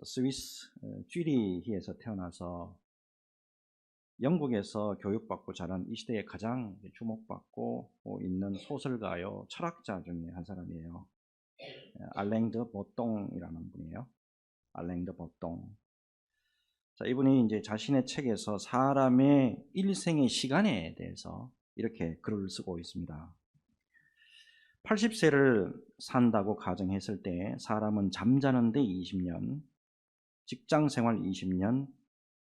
스위스 쥐리히에서 태어나서 영국에서 교육받고 자란 이 시대에 가장 주목받고 있는 소설가요, 철학자 중에 한 사람이에요. 알랭 드 보똥이라는 분이에요. 알랭 드 보똥. 자, 이분이 이제 자신의 책에서 사람의 일생의 시간에 대해서 이렇게 글을 쓰고 있습니다. 80세를 산다고 가정했을 때 사람은 잠자는데 20년, 직장생활 20년,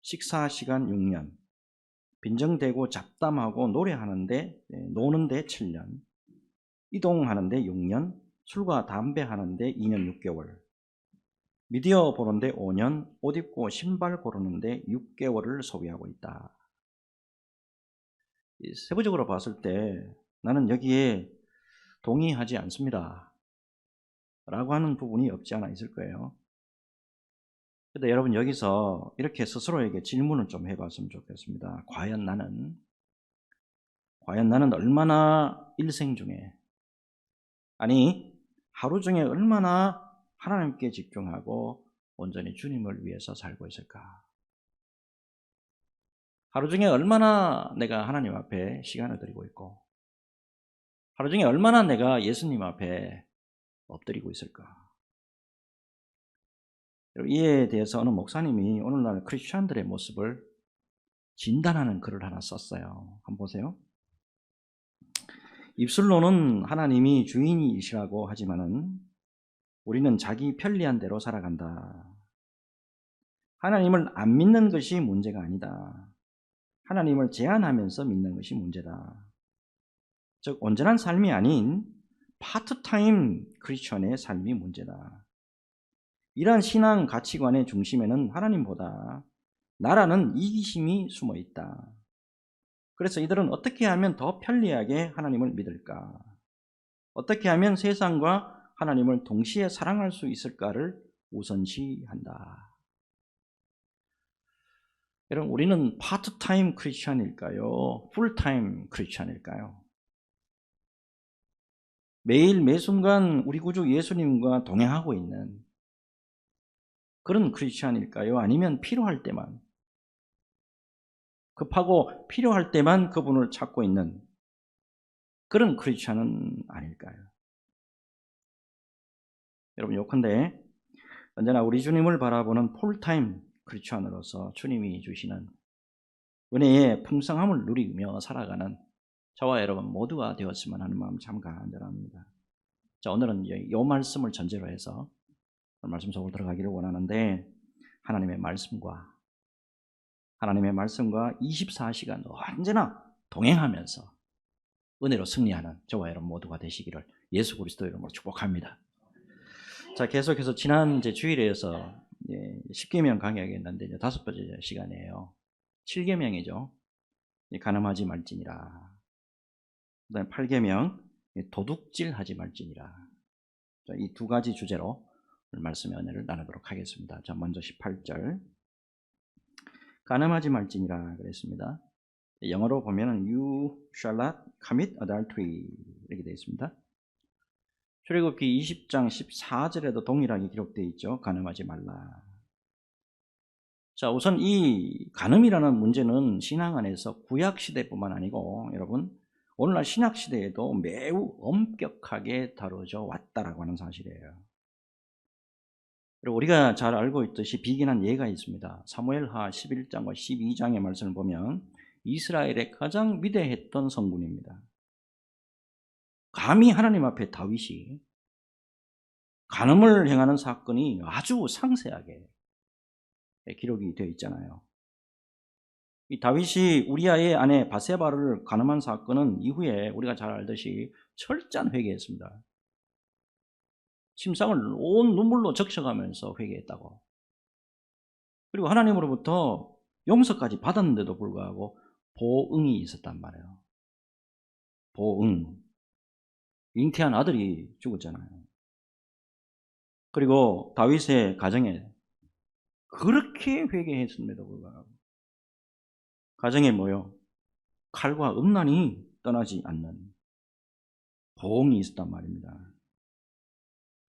식사시간 6년, 빈정대고 잡담하고 노래하는데 노는데 7년, 이동하는데 6년, 술과 담배 하는데 2년 6개월, 미디어 보는데 5년, 옷 입고 신발 고르는데 6개월을 소비하고 있다. 세부적으로 봤을 때 나는 여기에 동의하지 않습니다 라고 하는 부분이 없지 않아 있을 거예요. 근데 여러분, 여기서 이렇게 스스로에게 질문을 좀 해봤으면 좋겠습니다. 과연 나는 얼마나 일생 중에, 아니 하루 중에 얼마나 하나님께 집중하고 온전히 주님을 위해서 살고 있을까? 하루 중에 얼마나 내가 하나님 앞에 시간을 드리고 있고, 하루 중에 얼마나 내가 예수님 앞에 엎드리고 있을까? 이에 대해서 어느 목사님이 오늘날 크리스천들의 모습을 진단하는 글을 하나 썼어요. 한번 보세요. 입술로는 하나님이 주인이시라고 하지만은 우리는 자기 편리한 대로 살아간다. 하나님을 안 믿는 것이 문제가 아니다. 하나님을 제한하면서 믿는 것이 문제다. 즉 온전한 삶이 아닌 파트타임 크리스천의 삶이 문제다. 이러한 신앙 가치관의 중심에는 하나님보다 나라는 이기심이 숨어 있다. 그래서 이들은 어떻게 하면 더 편리하게 하나님을 믿을까? 어떻게 하면 세상과 하나님을 동시에 사랑할 수 있을까를 우선시한다. 여러분, 우리는 파트타임 크리스천일까요? 풀타임 크리스천일까요? 매일 매순간 우리 구주 예수님과 동행하고 있는 그런 크리스천일까요? 아니면 필요할 때만, 급하고 필요할 때만 그분을 찾고 있는 그런 크리스천은 아닐까요? 여러분, 요컨대 언제나 우리 주님을 바라보는 풀타임 크리스천으로서 주님이 주시는 은혜의 풍성함을 누리며 살아가는 저와 여러분 모두가 되었으면 하는 마음 참 간절합니다. 자, 오늘은 이 말씀을 전제로 해서 말씀 속으로 들어가기를 원하는데, 하나님의 말씀과 24시간 언제나 동행하면서 은혜로 승리하는 저와 여러분 모두가 되시기를 예수 그리스도 이름으로 축복합니다. 자, 계속해서 지난 주일에서 10계명 강의하겠는데 이제 5번째 시간이에요. 7계명이죠. 간음하지 말지니라. 그다음에 8계명 도둑질하지 말지니라. 이 두 가지 주제로 말씀의 은혜를 나누도록 하겠습니다. 자, 먼저 18절. 간음하지 말지니라 그랬습니다. 영어로 보면은 You shall not commit adultery 이렇게 되어 있습니다. 출애굽기 20장 14절에도 동일하게 기록되어 있죠. 간음하지 말라. 자, 우선 이 간음이라는 문제는 신앙 안에서 구약 시대뿐만 아니고 여러분 오늘날 신약 시대에도 매우 엄격하게 다뤄져 왔다라고 하는 사실이에요. 그리고 우리가 잘 알고 있듯이 비긴한 예가 있습니다. 사무엘하 11장과 12장의 말씀을 보면 이스라엘의 가장 위대했던 성군입니다. 감히 하나님 앞에 다윗이 간음을 행하는 사건이 아주 상세하게 기록이 되어 있잖아요. 이 다윗이 우리아의 아내 바세바를 간음한 사건은 이후에 우리가 잘 알듯이 철저한 회개했습니다. 침상을 온 눈물로 적셔가면서 회개했다고. 그리고 하나님으로부터 용서까지 받았는데도 불구하고 보응이 있었단 말이에요. 보응. 잉태한 아들이 죽었잖아요. 그리고 다윗의 가정에 그렇게 회개했음에도 불구하고 가정에 뭐요? 칼과 음란이 떠나지 않는 보응이 있었단 말입니다.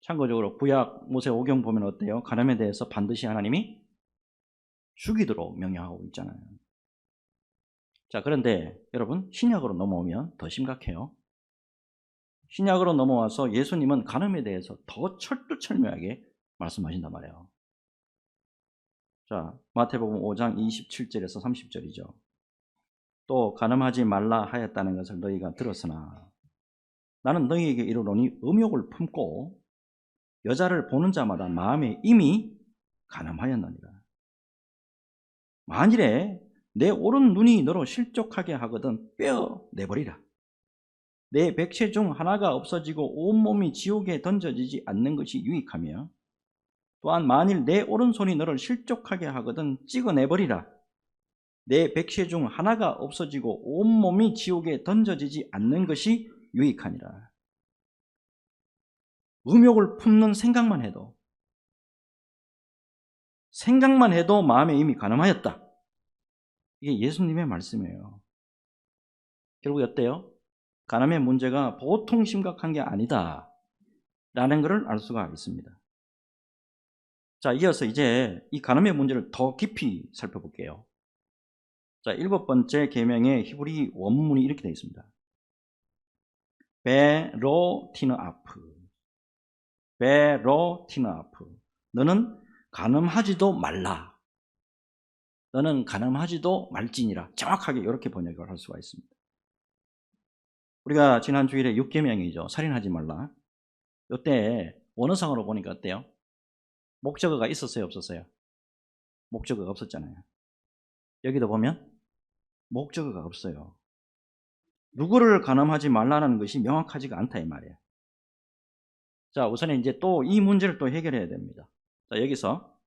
참고적으로 구약 모세 오경 보면 어때요? 간음에 대해서 반드시 하나님이 죽이도록 명령하고 있잖아요. 자, 그런데 여러분 신약으로 넘어오면 더 심각해요. 신약으로 넘어와서 예수님은 간음에 대해서 더 철두철미하게 말씀하신단 말이에요. 자, 마태복음 5장 27절에서 30절이죠. 또 간음하지 말라 하였다는 것을 너희가 들었으나 나는 너희에게 이르노니 음욕을 품고 여자를 보는 자마다 마음에 이미 간음하였느니라. 만일에 내 오른 눈이 너로 실족하게 하거든 빼어 내버리라. 내 백체 중 하나가 없어지고 온몸이 지옥에 던져지지 않는 것이 유익하며 또한 만일 내 오른손이 너를 실족하게 하거든 찍어내버리라. 내 백체 중 하나가 없어지고 온몸이 지옥에 던져지지 않는 것이 유익하니라. 음욕을 품는 생각만 해도 마음에 이미 간음하였다. 이게 예수님의 말씀이에요. 결국 어때요? 간음의 문제가 보통 심각한 게 아니다 라는 것을 알 수가 있습니다. 자, 이어서 이제 이 간음의 문제를 더 깊이 살펴볼게요. 자, 7번째 계명의 히브리 원문이 이렇게 되어 있습니다. 베로티느아프, 베로티느아프. 너는 간음하지도 말라. 너는 간음하지도 말지니라. 정확하게 이렇게 번역을 할 수가 있습니다. 우리가 지난 주일에 6계명이죠. 살인하지 말라. 이때 원어상으로 보니까 어때요? 목적어가 있었어요, 없었어요? 목적어가 없었잖아요. 여기도 보면 목적어가 없어요. 누구를 간음하지 말라는 것이 명확하지가 않다 이 말이에요. 자, 우선 이제 또 이 문제를 또 해결해야 됩니다. 자, 여기서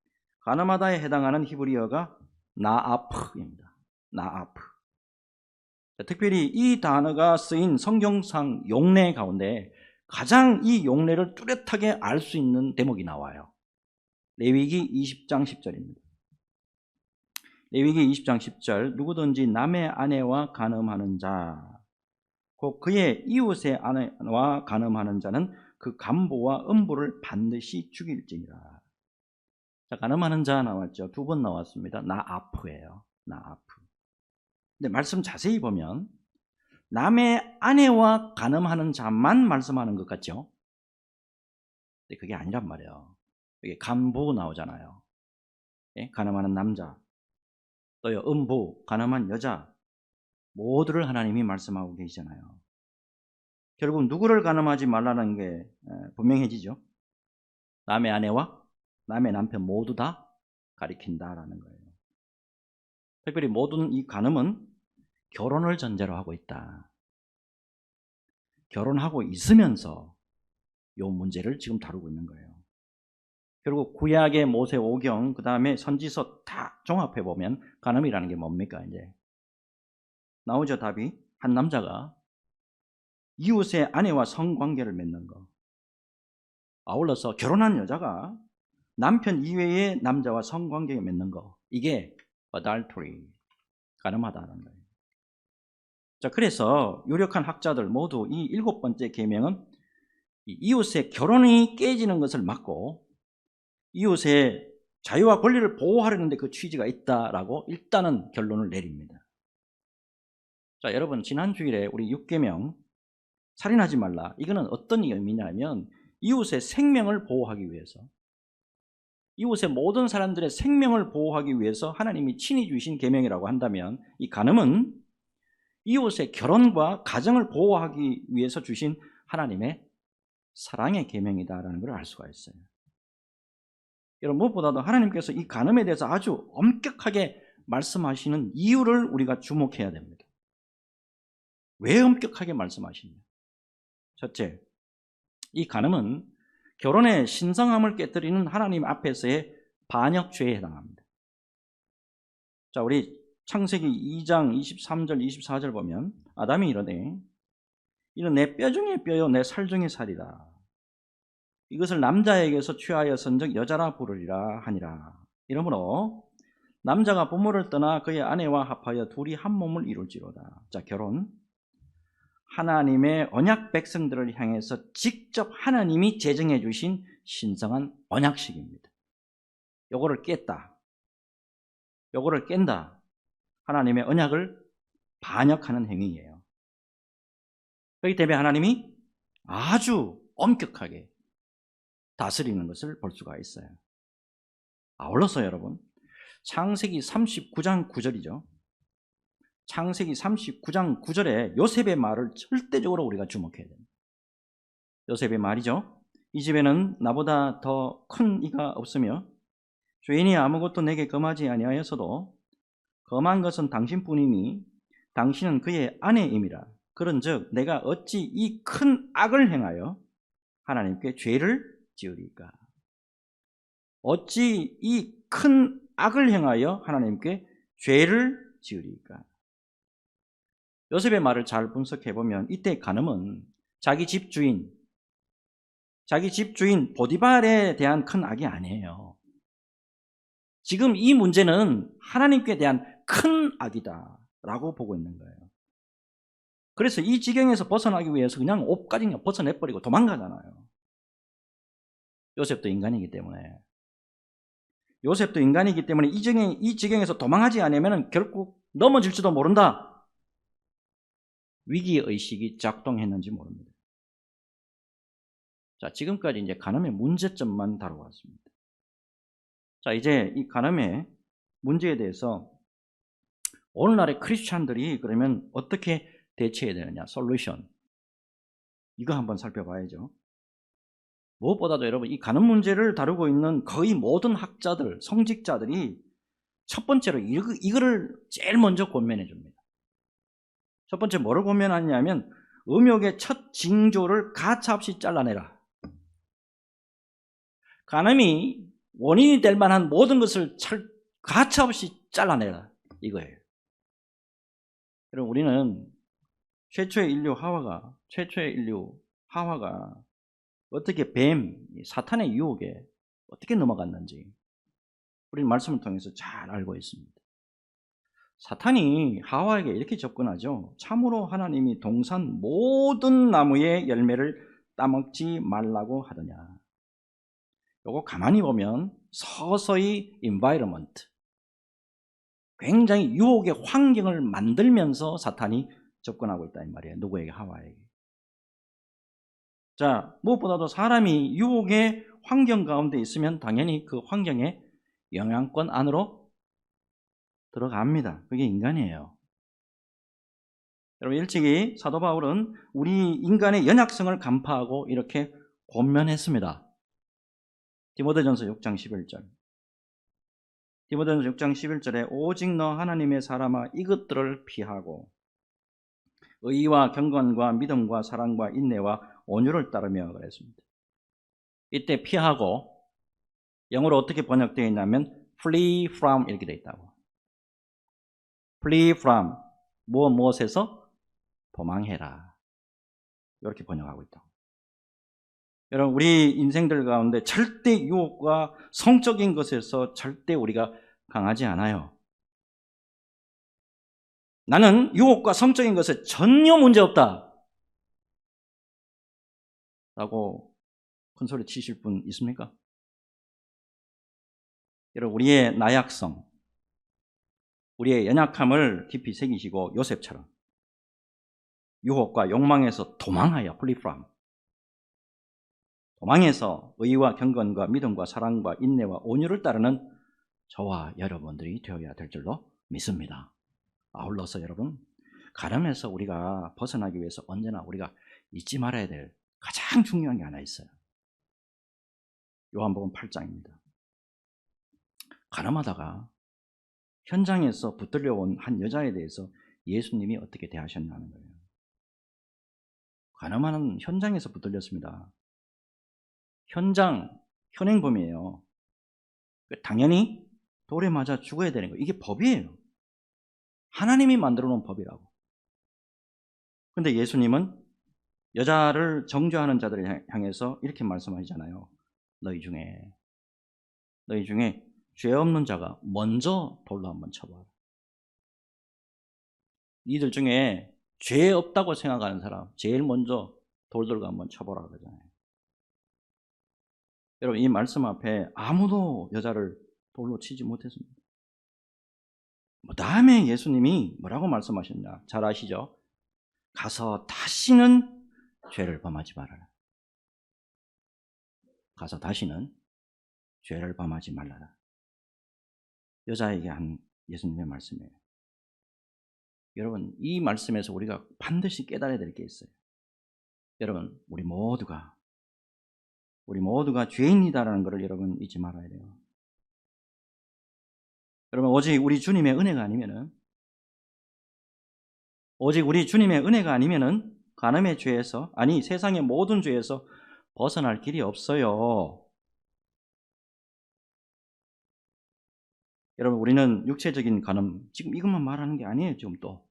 간음하다에 해당하는 히브리어가 나아프입니다. 나아프. 자, 특별히 이 단어가 쓰인 성경상 용례 가운데 가장 이 용례를 뚜렷하게 알 수 있는 대목이 나와요. 레위기 20장 10절입니다. 레위기 20장 10절 누구든지 남의 아내와 간음하는 자, 곧 그의 이웃의 아내와 간음하는 자는 그 간보와 음부를 반드시 죽일지니라. 자, 간음하는 자 나왔죠. 2번 나왔습니다. 나아프예요. 나아프. 근데 말씀 자세히 보면 남의 아내와 간음하는 자만 말씀하는 것 같죠? 근데 그게 아니란 말이에요. 여기 간보 나오잖아요. 예? 간음하는 남자, 또 음부, 간음한 여자, 모두를 하나님이 말씀하고 계시잖아요. 결국 누구를 간음하지 말라는 게 분명해지죠. 남의 아내와 남의 남편 모두 다 가리킨다라는 거예요. 특별히 모든 이 간음은 결혼을 전제로 하고 있다. 결혼하고 있으면서 이 문제를 지금 다루고 있는 거예요. 결국 구약의 모세 오경, 그 다음에 선지서 다 종합해 보면 간음이라는 게 뭡니까? 이제 나오죠. 답이 한 남자가 이웃의 아내와 성관계를 맺는 거. 아울러서 결혼한 여자가 남편 이외의 남자와 성관계를 맺는 거. 이게 adultery, 간음하다는 거예요. 자, 그래서 유력한 학자들 모두 이 7번째 계명은 이웃의 결혼이 깨지는 것을 막고 이웃의 자유와 권리를 보호하려는데 그 취지가 있다라고 일단은 결론을 내립니다. 자, 여러분 지난 주일에 우리 6계명 살인하지 말라. 이거는 어떤 의미냐면 이웃의 생명을 보호하기 위해서, 이웃의 모든 사람들의 생명을 보호하기 위해서 하나님이 친히 주신 계명이라고 한다면 이 간음은 이웃의 결혼과 가정을 보호하기 위해서 주신 하나님의 사랑의 계명이다라는 걸 알 수가 있어요. 여러분 무엇보다도 하나님께서 이 간음에 대해서 아주 엄격하게 말씀하시는 이유를 우리가 주목해야 됩니다. 왜 엄격하게 말씀하시냐? 첫째, 이 간음은 결혼의 신성함을 깨뜨리는 하나님 앞에서의 반역죄에 해당합니다. 자, 우리 창세기 2장 23절 24절 보면 아담이 이르되 이는 내 뼈 중에 뼈요 내 살 중에 살이라. 이것을 남자에게서 취하였은즉 여자라 부르리라 하니라. 이러므로 남자가 부모를 떠나 그의 아내와 합하여 둘이 한 몸을 이룰지로다. 자, 결혼. 하나님의 언약 백성들을 향해서 직접 하나님이 제정해 주신 신성한 언약식입니다. 요거를 깼다, 요거를 깬다, 하나님의 언약을 반역하는 행위예요. 그렇기 때문에 하나님이 아주 엄격하게 다스리는 것을 볼 수가 있어요. 아울러서 여러분, 창세기 39장 9절이죠. 창세기 39장 9절에 요셉의 말을 절대적으로 우리가 주목해야 됩니다. 요셉의 말이죠. 이 집에는 나보다 더 큰 이가 없으며 주인이 아무것도 내게 금하지 아니하였어도 금한 것은 당신뿐이니 당신은 그의 아내임이라. 그런즉 내가 어찌 이 큰 악을 행하여 하나님께 죄를 지으리까? 어찌 이 큰 악을 행하여 하나님께 죄를 지으리까? 요셉의 말을 잘 분석해 보면 이때 간음은 자기 집주인 보디발에 대한 큰 악이 아니에요. 지금 이 문제는 하나님께 대한 큰 악이다라고 보고 있는 거예요. 그래서 이 지경에서 벗어나기 위해서 그냥 옷까지 그냥 벗어내버리고 도망가잖아요. 요셉도 인간이기 때문에 이 지경에서 도망하지 않으면 결국 넘어질지도 모른다. 위기의식이 작동했는지 모릅니다. 자, 지금까지 이제 간음의 문제점만 다뤄왔습니다. 자, 이제 이 간음의 문제에 대해서 오늘날의 크리스찬들이 그러면 어떻게 대처해야 되느냐, 솔루션. 이거 한번 살펴봐야죠. 무엇보다도 여러분, 이 간음 문제를 다루고 있는 거의 모든 학자들, 성직자들이 첫 번째로 이거를 제일 먼저 권면해 줍니다. 첫 번째 뭐를 권면하냐면 음욕의 첫 징조를 가차없이 잘라내라. 간음이 원인이 될 만한 모든 것을 가차없이 잘라내라, 이거예요. 여러분, 우리는 최초의 인류 하와가 어떻게 사탄의 유혹에 어떻게 넘어갔는지 우리는 말씀을 통해서 잘 알고 있습니다. 사탄이 하와에게 이렇게 접근하죠. 참으로 하나님이 동산 모든 나무의 열매를 따먹지 말라고 하더냐. 요거 가만히 보면 서서히 environment, 굉장히 유혹의 환경을 만들면서 사탄이 접근하고 있다 이 말이에요. 누구에게? 하와에게. 자, 무엇보다도 사람이 유혹의 환경 가운데 있으면 당연히 그 환경의 영향권 안으로 들어갑니다. 그게 인간이에요. 여러분, 일찍이 사도 바울은 우리 인간의 연약성을 간파하고 이렇게 권면했습니다. 디모데전서 6장 11절. 디모데전서 6장 11절에 오직 너 하나님의 사람아 이것들을 피하고 의와 경건과 믿음과 사랑과 인내와 온유를 따르며 그랬습니다. 이때 피하고 영어로 어떻게 번역되어 있냐면 flee from 이렇게 되어 있다고. flee from 무엇에서 도망해라, 이렇게 번역하고 있다고. 여러분, 우리 인생들 가운데 절대 유혹과 성적인 것에서 절대 우리가 강하지 않아요. 나는 유혹과 성적인 것에 전혀 문제없다 라고 큰소리 치실 분 있습니까? 여러분, 우리의 나약성, 우리의 연약함을 깊이 새기시고 요셉처럼 유혹과 욕망에서 도망하여 flee from, 도망해서 의와 경건과 믿음과 사랑과 인내와 온유를 따르는 저와 여러분들이 되어야 될 줄로 믿습니다. 아울러서 여러분, 간음에서 우리가 벗어나기 위해서 언제나 우리가 잊지 말아야 될 가장 중요한 게 하나 있어요. 요한복음 8장입니다. 간음하다가 현장에서 붙들려온 한 여자에 대해서 예수님이 어떻게 대하셨냐는 거예요. 간음하는 현장에서 붙들렸습니다. 현행범이에요. 당연히 돌에 맞아 죽어야 되는 거예요. 이게 법이에요. 하나님이 만들어 놓은 법이라고. 근데 예수님은 여자를 정죄하는 자들을 향해서 이렇게 말씀하시잖아요. 너희 중에 죄 없는 자가 먼저 돌로 한번 쳐봐. 이들 중에 죄 없다고 생각하는 사람 제일 먼저 돌 들고 한번 쳐보라 그러잖아요. 여러분 이 말씀 앞에 아무도 여자를 돌로 치지 못했습니다. 다음에 예수님이 뭐라고 말씀하셨냐 잘 아시죠? 가서 다시는 죄를 범하지 말아라. 가서 다시는 죄를 범하지 말라라. 여자에게 한 예수님의 말씀이에요. 여러분 이 말씀에서 우리가 반드시 깨달아야 될 게 있어요. 여러분 우리 모두가 죄인이다라는 것을 여러분 잊지 말아야 돼요. 여러분 오직 우리 주님의 은혜가 아니면은 간음의 죄에서 아니 세상의 모든 죄에서 벗어날 길이 없어요. 여러분 우리는 육체적인 간음 지금 이것만 말하는 게 아니에요. 지금 또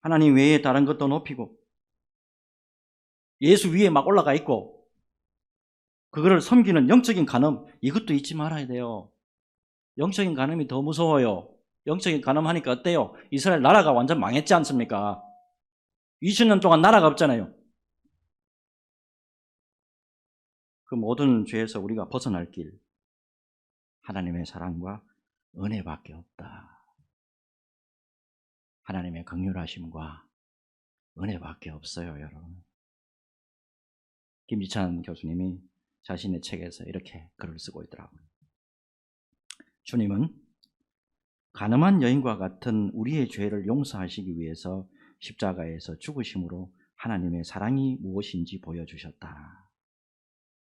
하나님 외에 다른 것도 높이고 예수 위에 막 올라가 있고 그거를 섬기는 영적인 간음 이것도 잊지 말아야 돼요. 영적인 간음이 더 무서워요. 영적인 간음 하니까 어때요? 이스라엘 나라가 완전 망했지 않습니까? 2000년 동안 나라가 없잖아요. 그 모든 죄에서 우리가 벗어날 길 하나님의 사랑과 은혜밖에 없다. 하나님의 긍휼하심과 은혜밖에 없어요, 여러분. 김지찬 교수님이 자신의 책에서 이렇게 글을 쓰고 있더라고요. 주님은 가늠한 여인과 같은 우리의 죄를 용서하시기 위해서 십자가에서 죽으심으로 하나님의 사랑이 무엇인지 보여주셨다.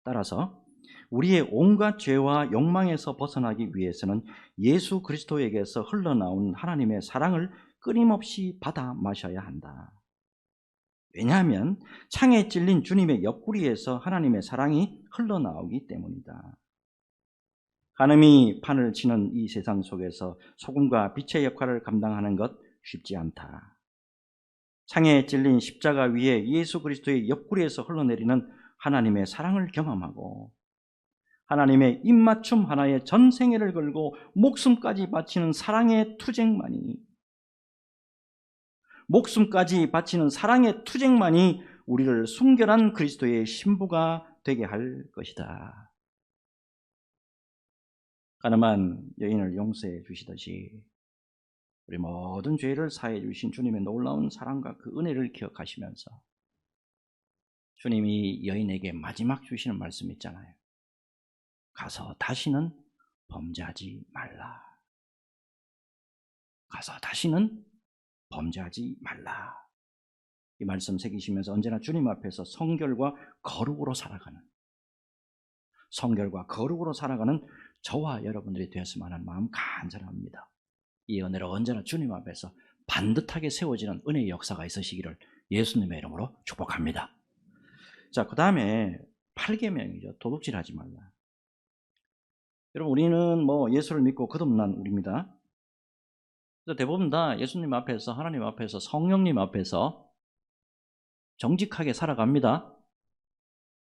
따라서 우리의 온갖 죄와 욕망에서 벗어나기 위해서는 예수 그리스도에게서 흘러나온 하나님의 사랑을 끊임없이 받아 마셔야 한다. 왜냐하면 창에 찔린 주님의 옆구리에서 하나님의 사랑이 흘러나오기 때문이다. 간음이 판을 치는 이 세상 속에서 소금과 빛의 역할을 감당하는 것 쉽지 않다. 창에 찔린 십자가 위에 예수 그리스도의 옆구리에서 흘러내리는 하나님의 사랑을 경험하고 하나님의 입맞춤 하나에 전 생애를 걸고 목숨까지 바치는 사랑의 투쟁만이 우리를 순결한 그리스도의 신부가 되게 할 것이다. 가늠한 여인을 용서해 주시듯이 우리 모든 죄를 사해 주신 주님의 놀라운 사랑과 그 은혜를 기억하시면서 주님이 여인에게 마지막 주시는 말씀 있잖아요. 가서 다시는 범죄하지 말라. 가서 다시는 범죄하지 말라. 이 말씀 새기시면서 언제나 주님 앞에서 성결과 거룩으로 살아가는 저와 여러분들이 되었으면 하는 마음 간절합니다. 이 은혜로 언제나 주님 앞에서 반듯하게 세워지는 은혜의 역사가 있으시기를 예수님의 이름으로 축복합니다. 자, 그 다음에 8계명이죠. 도둑질하지 말라. 여러분 우리는 예수를 믿고 거듭난 우리입니다. 그래서 대부분 다 예수님 앞에서 하나님 앞에서 성령님 앞에서 정직하게 살아갑니다.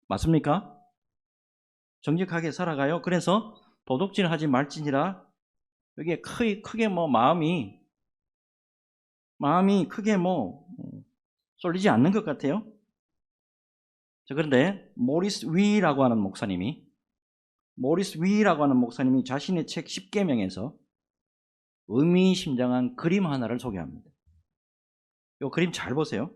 맞습니까? 정직하게 살아가요. 그래서 도둑질하지 말지니라. 여기에 크게 마음이 크게 쏠리지 않는 것 같아요. 자, 그런데 모리스 위라고 하는 목사님이 자신의 책 10계명에서 의미심장한 그림 하나를 소개합니다. 이 그림 잘 보세요.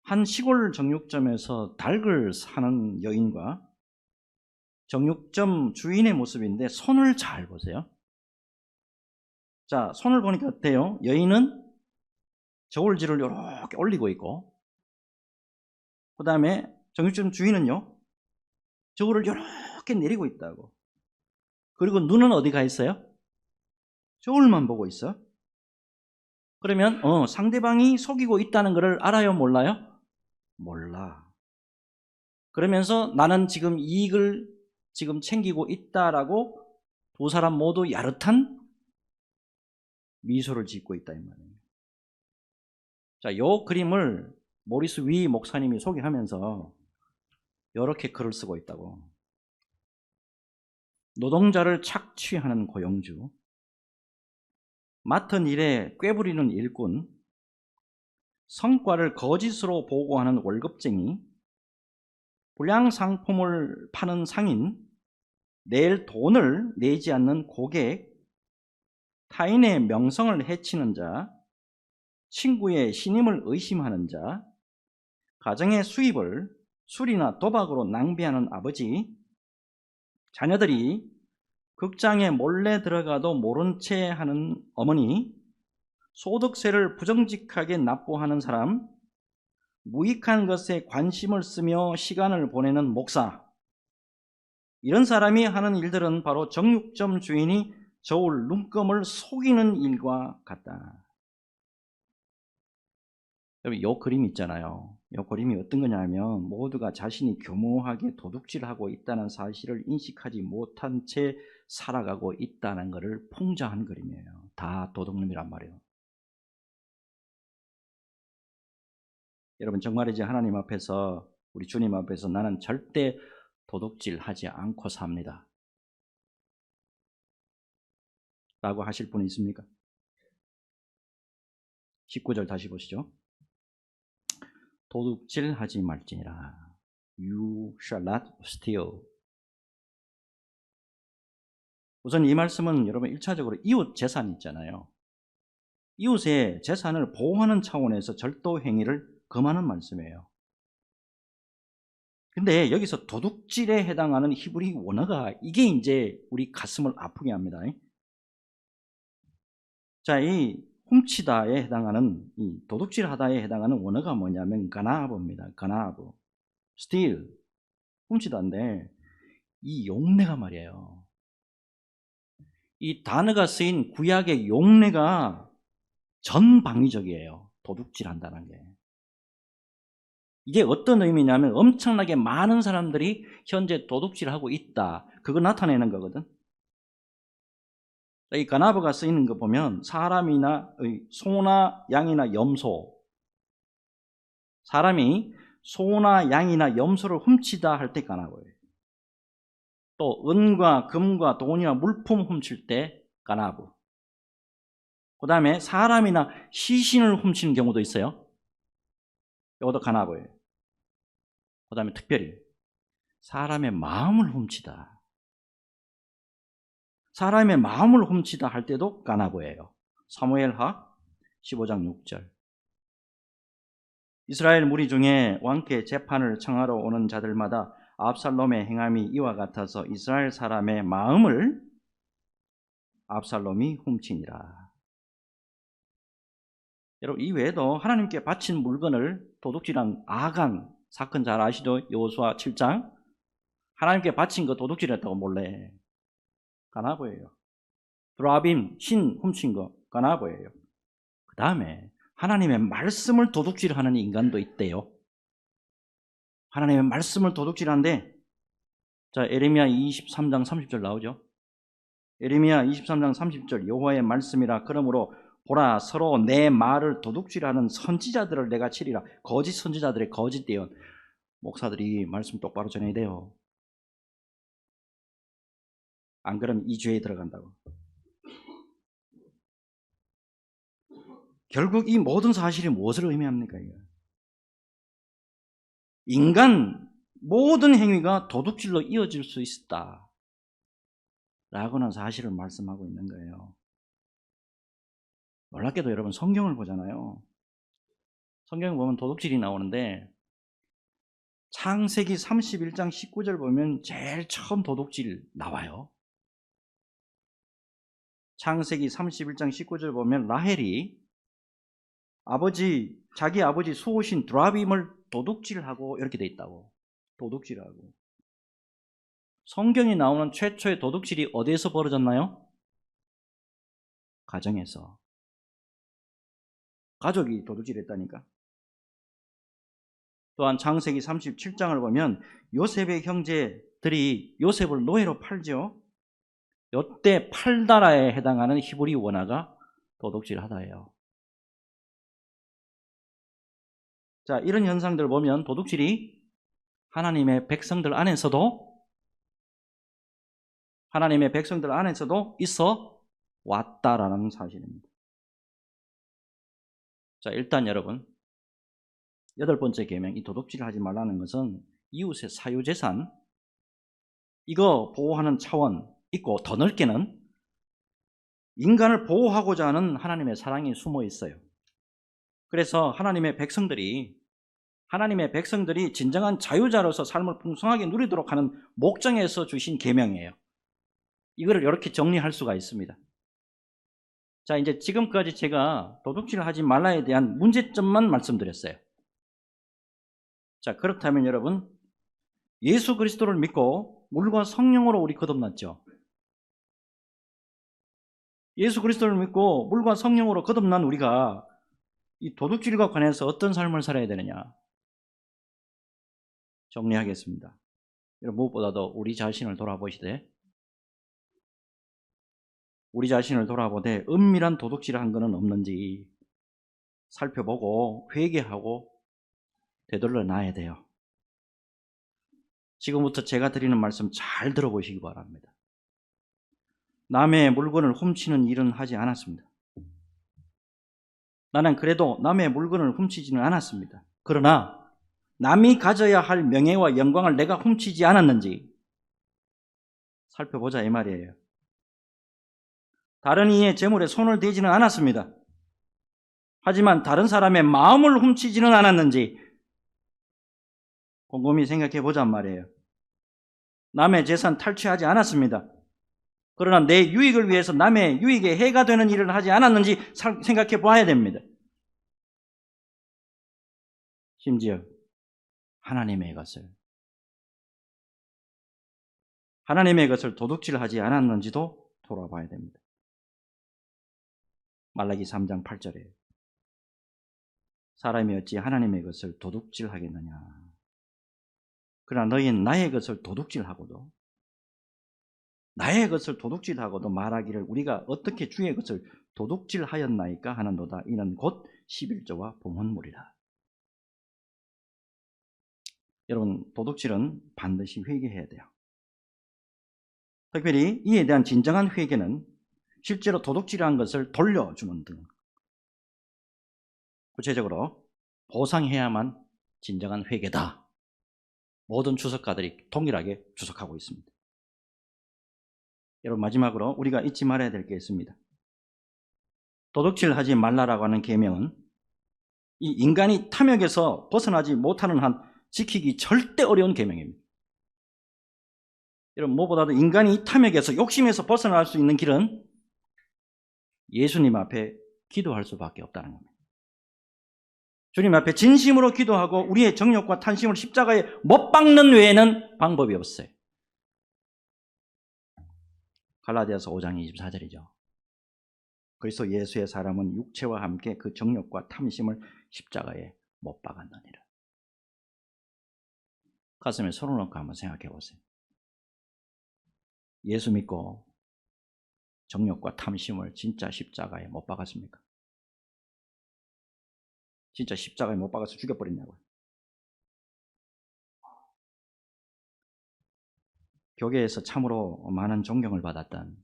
한 시골 정육점에서 닭을 사는 여인과 정육점 주인의 모습인데 손을 잘 보세요. 자, 손을 보니까 어때요? 여인은 저울질을 이렇게 올리고 있고 그 다음에 정육점 주인은요 저울을 이렇게 내리고 있다고. 그리고 눈은 어디 가 있어요? 저울만 보고 있어. 그러면 상대방이 속이고 있다는 것을 알아요? 몰라요? 몰라. 그러면서 나는 지금 이익을 지금 챙기고 있다라고 두 사람 모두 야릇한 미소를 짓고 있다 이 말이에요. 자, 이 그림을 모리스 위 목사님이 소개하면서 이렇게 글을 쓰고 있다고. 노동자를 착취하는 고용주, 맡은 일에 꾀부리는 일꾼, 성과를 거짓으로 보고하는 월급쟁이, 불량 상품을 파는 상인, 낼 돈을 내지 않는 고객, 타인의 명성을 해치는 자, 친구의 신임을 의심하는 자, 가정의 수입을 술이나 도박으로 낭비하는 아버지, 자녀들이 극장에 몰래 들어가도 모른 채 하는 어머니, 소득세를 부정직하게 납부하는 사람, 무익한 것에 관심을 쓰며 시간을 보내는 목사, 이런 사람이 하는 일들은 바로 정육점 주인이 저울 눈금을 속이는 일과 같다. 여러분, 이 그림 있잖아요. 이 그림이 어떤 거냐면 모두가 자신이 교묘하게 도둑질하고 있다는 사실을 인식하지 못한 채 살아가고 있다는 것을 풍자한 그림이에요. 다 도둑놈이란 말이에요. 여러분, 정말이지 하나님 앞에서, 우리 주님 앞에서 나는 절대 도둑질하지 않고 삽니다 라고 하실 분이 있습니까? 19절 다시 보시죠. 도둑질하지 말지니라. You shall not steal. 우선 이 말씀은 여러분 1차적으로 이웃 재산이 있잖아요. 이웃의 재산을 보호하는 차원에서 절도 행위를 금하는 말씀이에요. 근데 여기서 도둑질에 해당하는 히브리 원어가, 이게 이제 우리 가슴을 아프게 합니다. 자, 이 훔치다에 해당하는, 이 도둑질하다에 해당하는 원어가 뭐냐면 가나브입니다. 가나브, steal, 훔치다인데 이 용례가 말이에요. 이 단어가 쓰인 구약의 용례가 전방위적이에요. 도둑질한다는 게. 이게 어떤 의미냐면 엄청나게 많은 사람들이 현재 도둑질하고 있다, 그거 나타내는 거거든. 이 가나브가 쓰이는 거 보면 사람이나 소나 양이나 염소, 사람이 소나 양이나 염소를 훔치다 할 때 가나브예요. 또 은과 금과 돈이나 물품 훔칠 때 가나브. 그 다음에 사람이나 시신을 훔치는 경우도 있어요. 이것도 가나브예요. 그 다음에 특별히 사람의 마음을 훔치다, 사람의 마음을 훔치다 할 때도 가나브예요. 사무엘하 15장 6절. 이스라엘 무리 중에 왕께 재판을 청하러 오는 자들마다 압살롬의 행함이 이와 같아서 이스라엘 사람의 마음을 압살롬이 훔치니라. 여러분, 이 외에도 하나님께 바친 물건을 도둑질한 아간 사건 잘 아시죠? 여호수아 7장. 하나님께 바친 거 도둑질했다고 몰래. 가나브예요. 드라빔 신 훔친 거 가나브예요. 그 다음에 하나님의 말씀을 도둑질하는 인간도 있대요. 하나님의 말씀을 도둑질하는데, 자, 에레미야 23장 30절 나오죠. 에레미야 23장 30절, 여호와의 말씀이라. 그러므로 보라, 서로 내 말을 도둑질하는 선지자들을 내가 치리라. 거짓 선지자들의 거짓 대언. 목사들이 말씀 똑바로 전해야 돼요. 안 그러면 이 죄에 들어간다고. 결국 이 모든 사실이 무엇을 의미합니까? 인간 모든 행위가 도둑질로 이어질 수 있다 라고는 사실을 말씀하고 있는 거예요. 놀랍게도 여러분, 성경을 보잖아요. 성경을 보면 도둑질이 나오는데 창세기 31장 19절 보면 제일 처음 도둑질 나와요. 창세기 31장 19절 보면 라헬이 자기 아버지 수호신 드라빔을 도둑질하고 이렇게 돼 있다고. 도둑질하고. 성경이 나오는 최초의 도둑질이 어디에서 벌어졌나요? 가정에서. 가족이 도둑질했다니까. 또한 창세기 37장을 보면 요셉의 형제들이 요셉을 노예로 팔죠. 이때 팔다라에 해당하는 히브리 원어가 도둑질하다예요. 자, 이런 현상들을 보면 도둑질이 하나님의 백성들 안에서도 있어 왔다라는 사실입니다. 자, 일단 여러분, 8번째 계명, 이 도둑질을 하지 말라는 것은 이웃의 사유재산, 이거 보호하는 차원 있고, 더 넓게는 인간을 보호하고자 하는 하나님의 사랑이 숨어 있어요. 그래서 하나님의 백성들이 진정한 자유자로서 삶을 풍성하게 누리도록 하는 목적에서 주신 계명이에요. 이거를 이렇게 정리할 수가 있습니다. 자, 이제 지금까지 제가 도둑질을 하지 말라에 대한 문제점만 말씀드렸어요. 자, 그렇다면 여러분, 예수 그리스도를 믿고 물과 성령으로 우리 거듭났죠. 예수 그리스도를 믿고 물과 성령으로 거듭난 우리가 이 도둑질과 관해서 어떤 삶을 살아야 되느냐? 정리하겠습니다. 여러분, 무엇보다도 우리 자신을 돌아보시되 은밀한 도둑질을 한 것은 없는지 살펴보고 회개하고 되돌려 놔야 돼요. 지금부터 제가 드리는 말씀 잘 들어보시기 바랍니다. 남의 물건을 훔치는 일은 하지 않았습니다. 나는 그래도 남의 물건을 훔치지는 않았습니다. 그러나 남이 가져야 할 명예와 영광을 내가 훔치지 않았는지 살펴보자 이 말이에요. 다른 이의 재물에 손을 대지는 않았습니다. 하지만 다른 사람의 마음을 훔치지는 않았는지 곰곰이 생각해 보자 말이에요. 남의 재산 탈취하지 않았습니다. 그러나 내 유익을 위해서 남의 유익에 해가 되는 일을 하지 않았는지 생각해 봐야 됩니다. 심지어 하나님의 것을 도둑질하지 않았는지도 돌아봐야 됩니다. 말라기 3장 8절에 사람이 어찌 하나님의 것을 도둑질하겠느냐. 그러나 너희는 나의 것을 도둑질하고도 말하기를 우리가 어떻게 주의 것을 도둑질하였나이까 하는도다. 이는 곧 11조와 봉헌물이라. 여러분, 도둑질은 반드시 회개해야 돼요. 특별히 이에 대한 진정한 회개는 실제로 도둑질한 것을 돌려주는 등 구체적으로 보상해야만 진정한 회개다. 모든 주석가들이 동일하게 주석하고 있습니다. 여러분, 마지막으로 우리가 잊지 말아야 될 게 있습니다. 도둑질하지 말라라고 하는 계명은 이 인간이 탐욕에서 벗어나지 못하는 한 지키기 절대 어려운 계명입니다. 여러분, 무엇보다도 인간이 탐욕에서 욕심에서 벗어날 수 있는 길은 예수님 앞에 기도할 수밖에 없다는 겁니다. 주님 앞에 진심으로 기도하고 우리의 정욕과 탐심을 십자가에 못 박는 외에는 방법이 없어요. 갈라디아서 5장 24절이죠. 그리스도 예수의 사람은 육체와 함께 그 정욕과 탐심을 십자가에 못 박았느니라. 가슴에 손을 얹고 한번 생각해 보세요. 예수 믿고 정욕과 탐심을 진짜 십자가에 못 박았습니까? 진짜 십자가에 못 박아서 죽여버렸냐고요. 교계에서 참으로 많은 존경을 받았던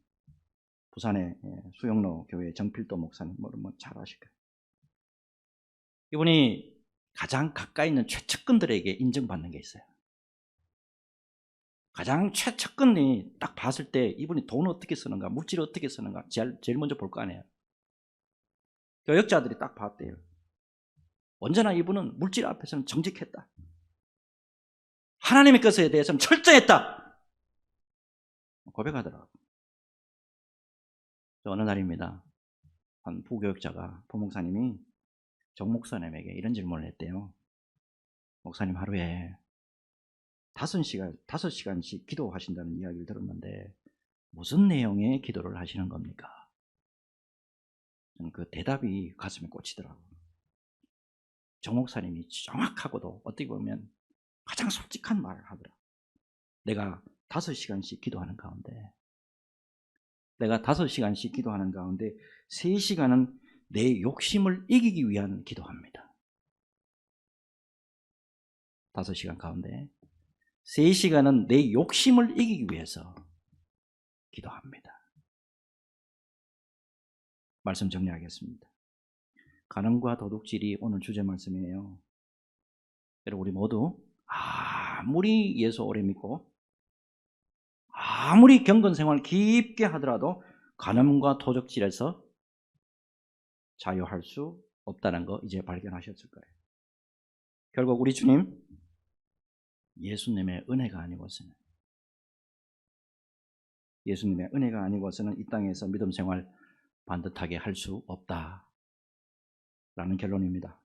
부산의 수영로 교회 정필도 목사님, 잘 아실 거예요. 이분이 가장 가까이 있는 최측근들에게 인정받는 게 있어요. 가장 최측근이 딱 봤을 때 이분이 돈을 어떻게 쓰는가, 물질을 어떻게 쓰는가 제일 먼저 볼 거 아니에요. 교역자들이 딱 봤대요. 언제나 이분은 물질 앞에서는 정직했다. 하나님의 것에 대해서는 철저했다. 고백하더라고요. 어느 날입니다. 한 부교역자가, 부목사님이 정 목사님에게 이런 질문을 했대요. 목사님, 하루에 5시간씩 기도하신다는 이야기를 들었는데 무슨 내용의 기도를 하시는 겁니까? 저는 그 대답이 가슴에 꽂히더라고요. 정 목사님이 정확하고도 어떻게 보면 가장 솔직한 말을 하더라고요. 내가 5시간씩 기도하는 가운데 3시간은 내 욕심을 이기기 위한 기도합니다. 5시간 가운데 3시간은 내 욕심을 이기기 위해서 기도합니다. 말씀 정리하겠습니다. 가늠과 도둑질이 오늘 주제 말씀이에요. 여러분 우리 모두 아무리 예수 오래 믿고 아무리 경건 생활 깊게 하더라도 간음과 도적질에서 자유할 수 없다는 거 이제 발견하셨을 거예요. 결국 우리 주님 예수님의 은혜가 아니고서는 이 땅에서 믿음 생활 반듯하게 할 수 없다라는 결론입니다.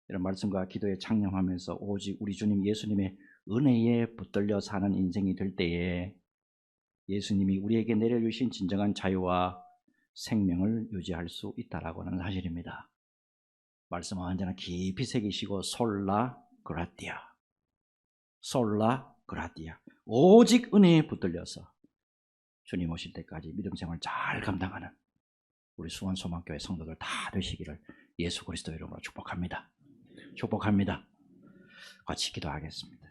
이런 말씀과 기도에 창념하면서 오직 우리 주님 예수님의 은혜에 붙들려 사는 인생이 될 때에 예수님이 우리에게 내려주신 진정한 자유와 생명을 유지할 수 있다라고는 사실입니다. 말씀은 언제나 깊이 새기시고 솔라 그라티아 오직 은혜에 붙들려서 주님 오실 때까지 믿음 생활 잘 감당하는 우리 수원소망교회 성도들 다 되시기를 예수 그리스도 이름으로 축복합니다. 같이 기도하겠습니다.